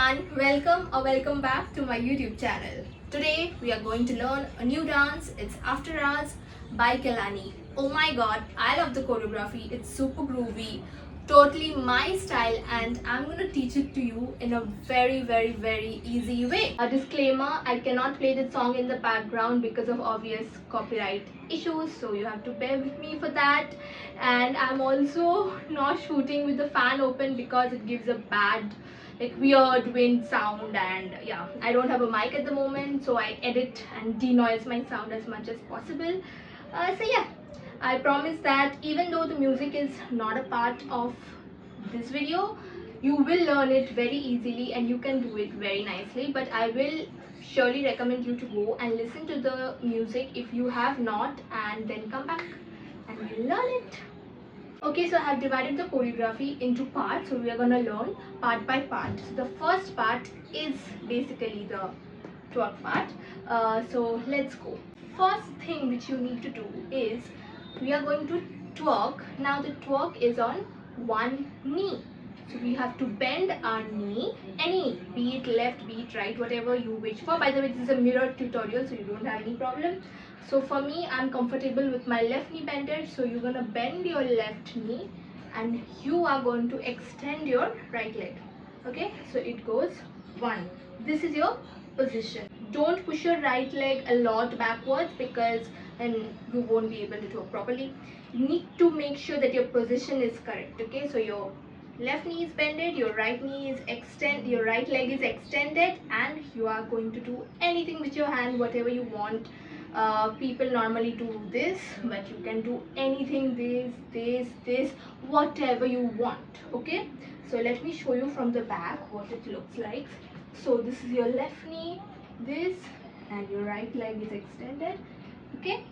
everyone, welcome or welcome back to my YouTube channel. Today we are going to learn a new dance. It's After Hours by KEHLANI. Oh my god, I love the choreography. It's super groovy, totally my style, and I'm going to teach it to you in a very easy way. A disclaimer, I cannot play this song in the background because of obvious copyright issues, so you have to bear with me for that. And I'm also not shooting with the fan open because it gives a bad weird wind sound, and yeah, I don't have a mic at the moment, so I edit and denoise my sound as much as possible. So yeah, I promise that even though the music is not a part of this video, you will learn it very easily and you can do it very nicely. But I will surely recommend you to go and listen to the music if you have not, and then come back and we'll learn it. Okay, so I have divided the choreography into parts, so we are going to learn part by part. So the first part is basically the twerk part. So let's go. First thing which you need to do is we are going to twerk. Now the twerk is on one knee. So we have to bend our knee, any, be it left, be it right, whatever you wish for. By the way, this is a mirror tutorial, so you don't have any problem. So for me, I'm comfortable with my left knee bended. So you're gonna bend your left knee and you are going to extend your right leg. Okay, so it goes one. This is your position. Don't push your right leg a lot backwards because then you won't be able to twerk properly. You need to make sure that your position is correct. Okay, so your left knee is bended, your right knee is your right leg is extended, and you are going to do anything with your hand, whatever you want. People normally do this, but you can do anything, this, whatever you want. Okay, so let me show you from the back what it looks like. So this is your left knee, this, and your right leg is extended. Okay,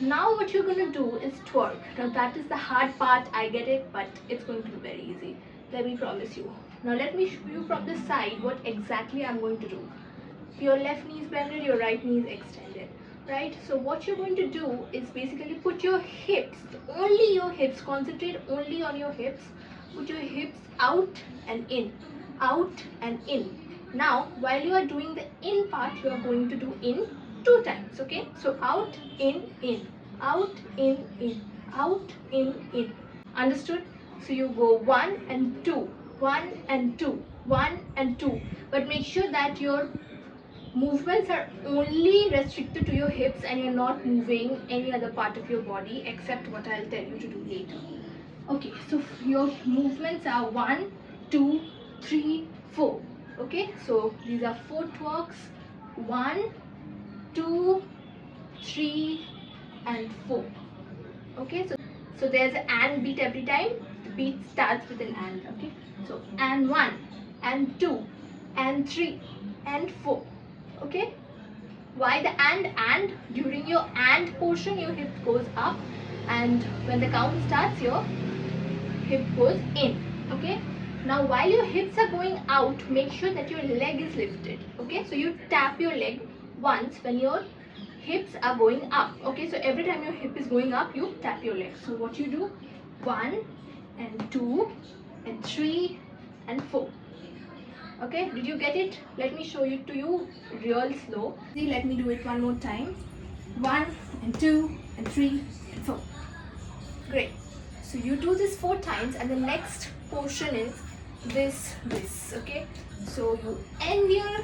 now what you're going to do is twerk. Now that is the hard part, I get it, but it's going to be very easy, let me promise you. Now let me show you from the side what exactly I'm going to do. Your left knee is bended, your right knee is extended, right? So what you're going to do is basically put your hips, only your hips, concentrate only on your hips. Put your hips out and in, out and in. Now while you are doing the in part, you are going to do in 2 times. Okay, so out, in, out, in, out, in. Understood? So you go 1 and 2, 1 and 2, 1 and 2, but make sure that your movements are only restricted to your hips and you're not moving any other part of your body except what I'll tell you to do later. Okay, so your movements are 1, 2, 3, 4. Okay, so these are 4 twerks. 1, 2, 3 and 4. Okay, so there's an and beat every time. The beat starts with an and. Okay, so and 1 and 2 and 3 and 4. Okay, why the and during your and portion your hip goes up, and when the count starts your hip goes in. Okay, now while your hips are going out, make sure that your leg is lifted. Okay, so you tap your leg once when your hips are going up. Okay, so every time your hip is going up, you tap your leg. So what you do, 1 and 2 and 3 and 4. Okay, did you get it? Let me show it to you real slow. See, let me do it one more time. 1 and 2 and 3 and 4. Great. So you do this 4 times, and the next portion is this. Okay, so you end your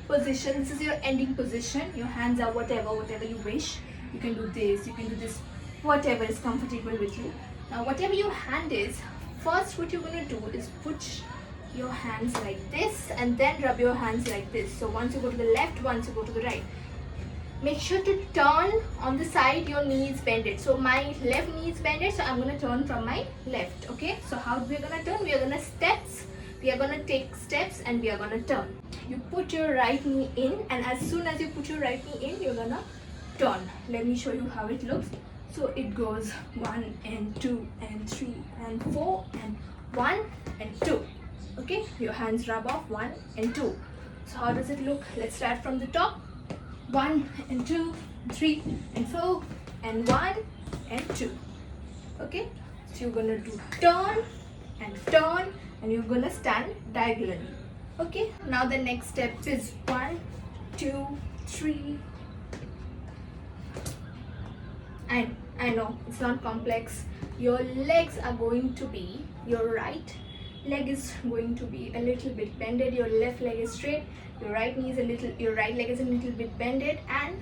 position. This is your ending position. Your hands are whatever you wish. You can do this, you can do this, whatever is comfortable with you. Now whatever your hand is, first what you're going to do is put your hands like this and then rub your hands like this. So once you go to the left, once you go to the right, make sure to turn on the side your knee is bended. So my left knee is bended, so I'm going to turn from my left. Okay, so how we are going to turn? We are going to take steps and we are going to turn. You put your right knee in, and as soon as you put your right knee in, you're going to turn. Let me show you how it looks. So it goes 1 and 2 and 3 and 4 and 1 and 2. Okay, your hands rub off 1 and 2. So how does it look? Let's start from the top. 1 and 2 and 3 and 4 and 1 and 2. Okay, so you're gonna do turn and you're gonna stand diagonally. Okay, now the next step is 1, 2, 3. And I know it's not complex. Your legs are going to be, your right leg is going to be a little bit bended, your left leg is straight, your right knee is a little, your right leg is a little bit bended, and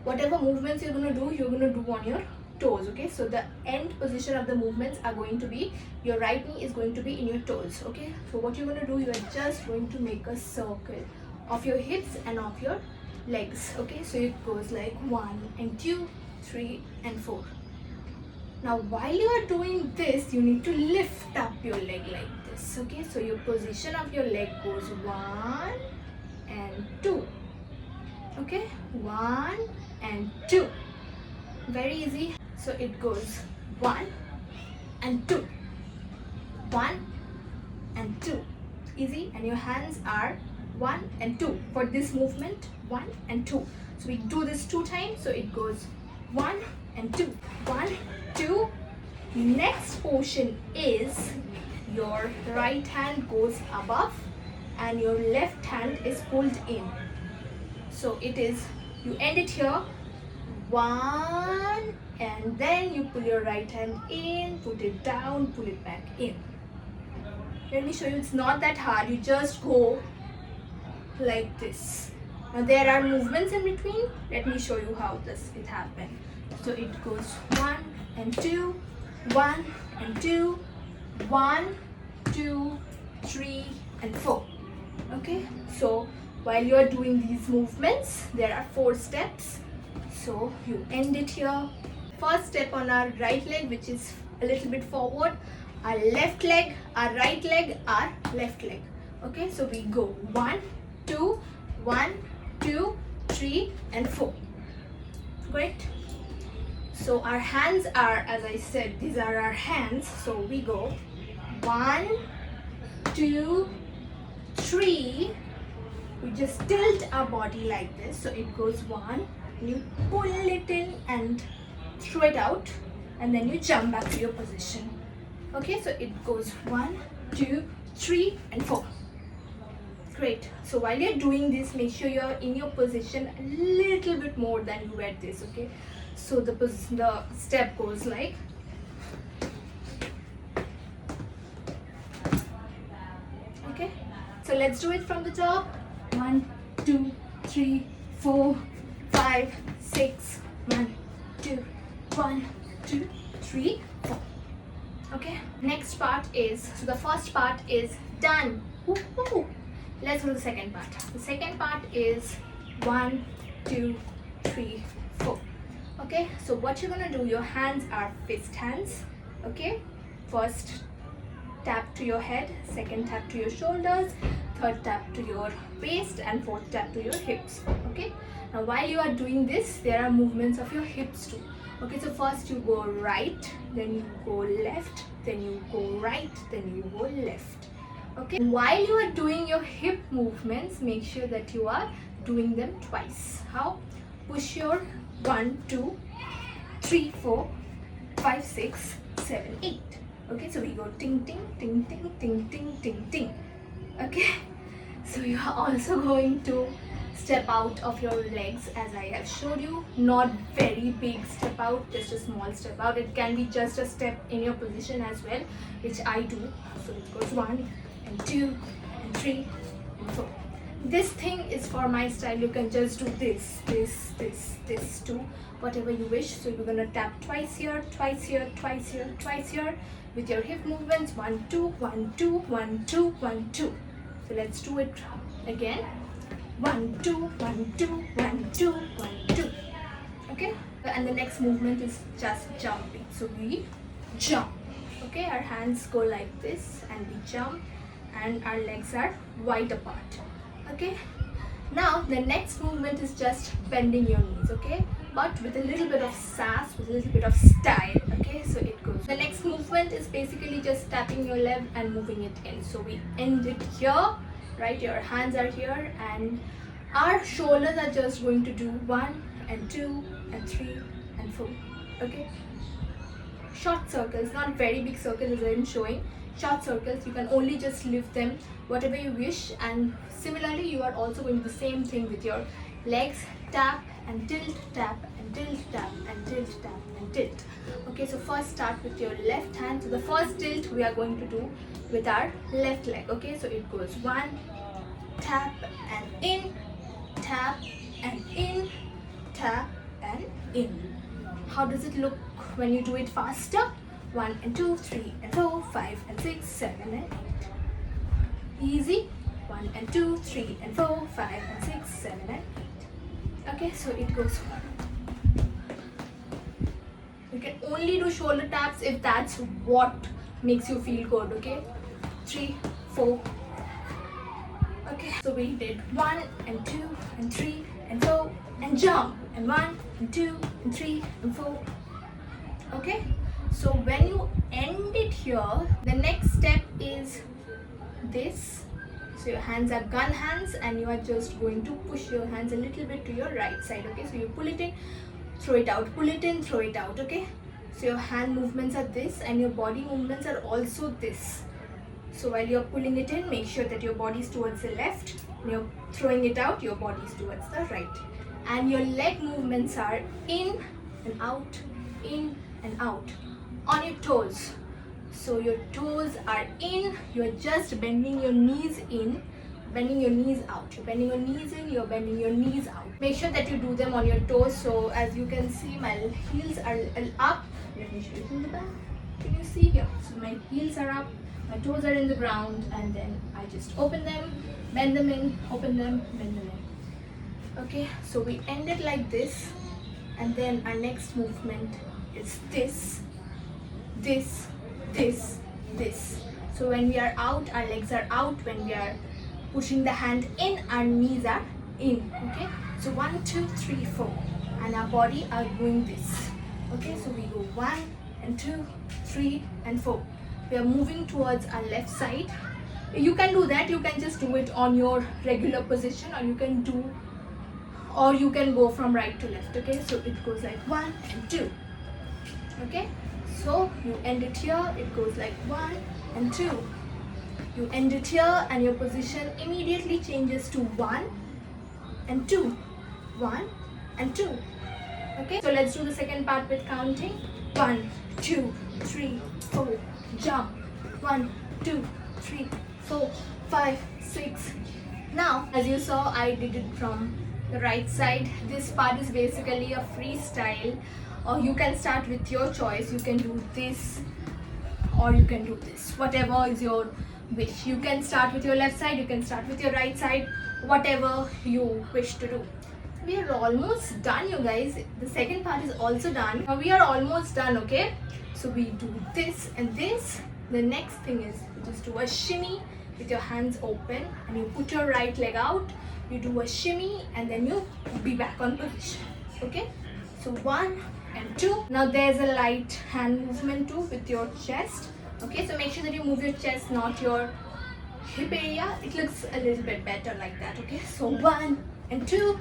whatever movements you're going to do, you're going to do on your toes. Okay, so the end position of the movements are going to be, your right knee is going to be in your toes. Okay, so what you're going to do, you are just going to make a circle of your hips and of your legs. Okay, so it goes like 1 and 2, 3 and 4. Now while you are doing this, you need to lift up your leg like this. Okay, so your position of your leg goes 1 and 2. Okay, 1 and 2. Very easy. So it goes 1 and 2, 1 and 2. Easy. And your hands are 1 and 2 for this movement, 1 and 2. So we do this 2 times, so it goes 1 and 2, 1, 2. Next portion is your right hand goes above and your left hand is pulled in. So it is, you end it here, 1, and then you pull your right hand in, put it down, pull it back in. Let me show you, it's not that hard, you just go like this. Now there are movements in between, let me show you how it happens. So it goes 1 and 2, 1 and 2, 1, 2, 3 and 4. Okay, so while you are doing these movements, there are 4 steps. So you end it here. First step on our right leg, which is a little bit forward, our left leg, our right leg, our left leg. Okay, so we go 1, 2, 1, 2, 3 and 4. Great. So our hands are, as I said, these are our hands. So we go 1, 2, 3. We just tilt our body like this. So it goes 1, you pull it in and throw it out, and then you jump back to your position. Okay, so it goes 1, 2, 3 and 4. Great. So while you're doing this, make sure you're in your position a little bit more than you were this. Okay, so the step goes like, okay, so let's do it from the top. 1, 2, 3, 4, 5, 6. 1, 2, 1, 2, 3, 4. Okay, next part is, so the first part is done. Woo-hoo. Let's go to the second part. The second part is 1, 2, 3, 4. Okay, so what you're gonna do, your hands are fist hands. Okay, first tap to your head, second tap to your shoulders, third tap to your waist, and fourth tap to your hips. Okay, now while you are doing this, there are movements of your hips too. Okay, so first you go right, then you go left, then you go right, then you go left. Okay, while you are doing your hip movements, make sure that you are doing them twice. How? Push your 1, 2, 3, 4, 5, 6, 7, 8. Okay, so we go ting ting ting ting ting ting ting ting. Okay, so you are also going to step out of your legs as I have showed you. Not very big step out, just a small step out. It can be just a step in your position as well, which I do. So it goes 1 and 2 and 3 and 4. This thing is for my style. You can just do this, this, this, this too, whatever you wish. So you're gonna tap twice here, twice here, twice here, twice here with your hip movements. 1, 2, 1, 2, 1, 2, 1, 2. So let's do it again. 1, 2, 1, 2, 1, 2, 1, 2. Okay, and the next movement is just jumping. So we jump. Okay, our hands go like this and we jump, and our legs are wide apart. Okay, now the next movement is just bending your knees. Okay, but with a little bit of sass, with a little bit of style. Okay, so it goes. The next movement is basically just tapping your leg and moving it in. So we end it here, right? Your hands are here, and our shoulders are just going to do 1 and 2 and 3 and 4. Okay, short circles, not very big circles as I'm showing. short circles. You can only just lift them whatever you wish. And similarly, you are also going to do the same thing with your legs. Tap and tilt, tap and tilt, tap and tilt, tap and tilt. Okay, so first start with your left hand. So the first tilt we are going to do with our left leg. Okay, so it goes 1, tap and in, tap and in, tap and in. How does it look when you do it faster? 1 and 2, 3 and 4, 5 and 6, 7 and 8. Easy. 1 and 2, 3 and 4, 5 and 6, 7 and 8. Okay, so it goes. You can only do shoulder taps if that's what makes you feel good. Okay, 3, 4. Okay, so we did 1 and 2 and 3 and 4 and jump, and 1 and 2 and 3 and 4. Okay, so when you end it here, the next step is this. So your hands are gun hands, and you are just going to push your hands a little bit to your right side. Okay, so you pull it in, throw it out, pull it in, throw it out. Okay, so your hand movements are this, and your body movements are also this. So while you're pulling it in, make sure that your body is towards the left. When you're throwing it out, your body is towards the right. And your leg movements are in and out, in and out on your toes. So your toes are in, you're just bending your knees in, bending your knees out. You're bending your knees in, you're bending your knees out. Make sure that you do them on your toes. So as you can see, my heels are up. Let me show you from the back. Can you see here? So my heels are up, my toes are in the ground, and then I just open them, bend them in, open them, bend them in. Okay, so we end it like this, and then our next movement is this, this, this, this. So when we are out, our legs are out. When we are pushing the hand in, our knees are in. Okay, so 1, 2, 3, 4, and our body are doing this. Okay, so we go 1 and 2, 3 and 4. We are moving towards our left side. You can do that, you can just do it on your regular position, or you can go from right to left. Okay, so it goes like 1 and 2. Okay, so you end it here, it goes like 1 and 2. You end it here, and your position immediately changes to 1 and 2, 1 and 2. Okay, so let's do the second part with counting. 1, 2, 3, 4, jump. 1, 2, 3, 4, 5, 6. Now, as you saw, I did it from the right side. This part is basically a freestyle, or you can start with your choice. You can do this, or you can do this, whatever is your wish. You can start with your left side, you can start with your right side, whatever you wish to do. We are almost done, you guys. The second part is also done. Now we are almost done. Okay, so we do this and this. The next thing is you just do a shimmy with your hands open, and you put your right leg out, you do a shimmy, and then you be back on position. Okay, so 1 and 2. Now there's a light hand movement too with your chest. Okay, so make sure that you move your chest, not your hip area. It looks a little bit better like that. Okay, so 1 and 2.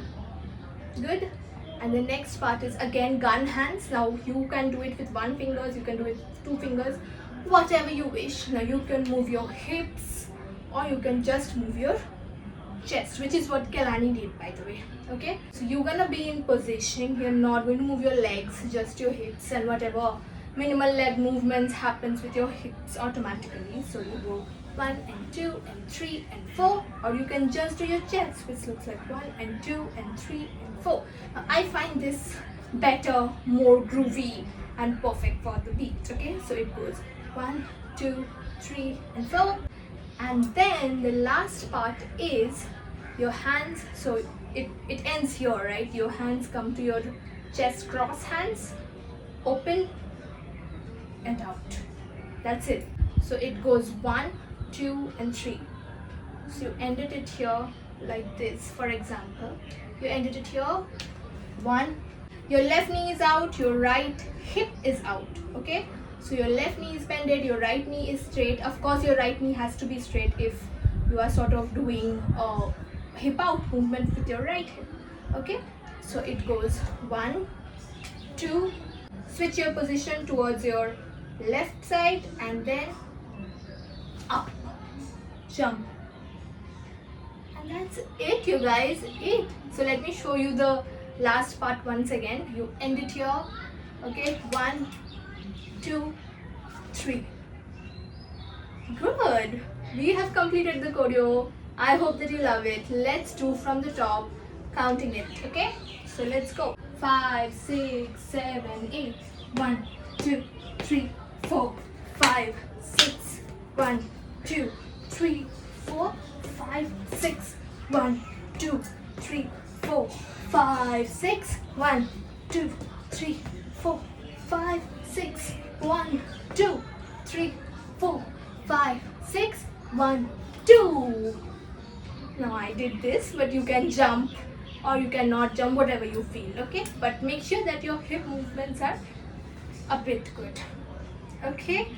Good. And the next part is again gun hands. Now you can do it with 1 finger, you can do it with 2 fingers, whatever you wish. Now you can move your hips, or you can just move your chest, which is what KEHLANI did, by the way. Okay, so you're gonna be in position. You're not going to move your legs, just your hips, and whatever minimal leg movements happens with your hips automatically. So you go 1 and 2 and 3 and 4, or you can just do your chest, which looks like 1 and 2 and 3 and 4. Now, I find this better, more groovy and perfect for the beat. Okay, so it goes 1, 2, 3 and 4. And then the last part is your hands. So it ends here, right? Your hands come to your chest, cross hands, open and out. That's it. So it goes 1, 2 and 3. So you ended it here like this. For example, you ended it here. 1, your left knee is out, your right hip is out. Okay, so your left knee is bended, your right knee is straight. Of course, your right knee has to be straight if you are sort of doing a hip out movement with your right hip. Okay, so it goes 1, 2. Switch your position towards your left side, and then jump. And that's it, you guys, it. So let me show you the last part once again. You end it here. Okay, 1, 2, 3. Good. We have completed the choreo. I hope that you love it. Let's do from the top, counting it. Okay, so let's go. 5, 6, 7, 8. 1, 2, 3, 4, 5, 6. 1, 2, 3, 4, 5, 6. 1, 2, 3, 4, 5, 6. 1, 2, 3, 4, 5, 6. 1, 2, 3, 4, 5, 6. 1, 2. Now I did this, but you can jump or you cannot jump, whatever you feel, okay? But make sure that your hip movements are a bit good. Okay,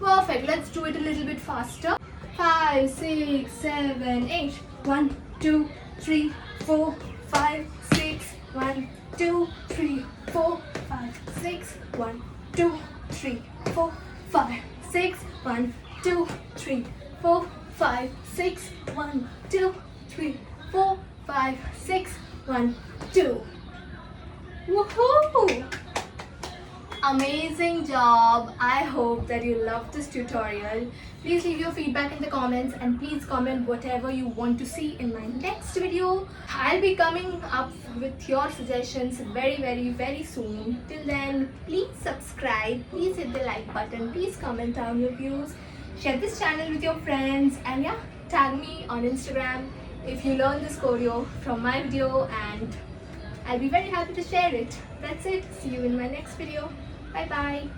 perfect. Let's do it a little bit faster. 5, 6, 7, 8. 1, 2, 3, 4, 5, 6. 1, 2, 3, 4, 5, 6. 1, 2, 3, 4, 5, 6. 1, 2, 3, 4, 5, 6. 1, 2, 3, 4, 5, 6. 1, 2. Woohoo! Amazing job. I hope that you loved this tutorial. Please leave your feedback in the comments and please comment whatever you want to see in my next video. I'll be coming up with your suggestions very soon. Till then, please subscribe, please hit the like button, please comment down your views, share this channel with your friends, and yeah, tag me on Instagram if you learn this choreo from my video, and I'll be very happy to share it. That's it. See you in my next video. Bye bye.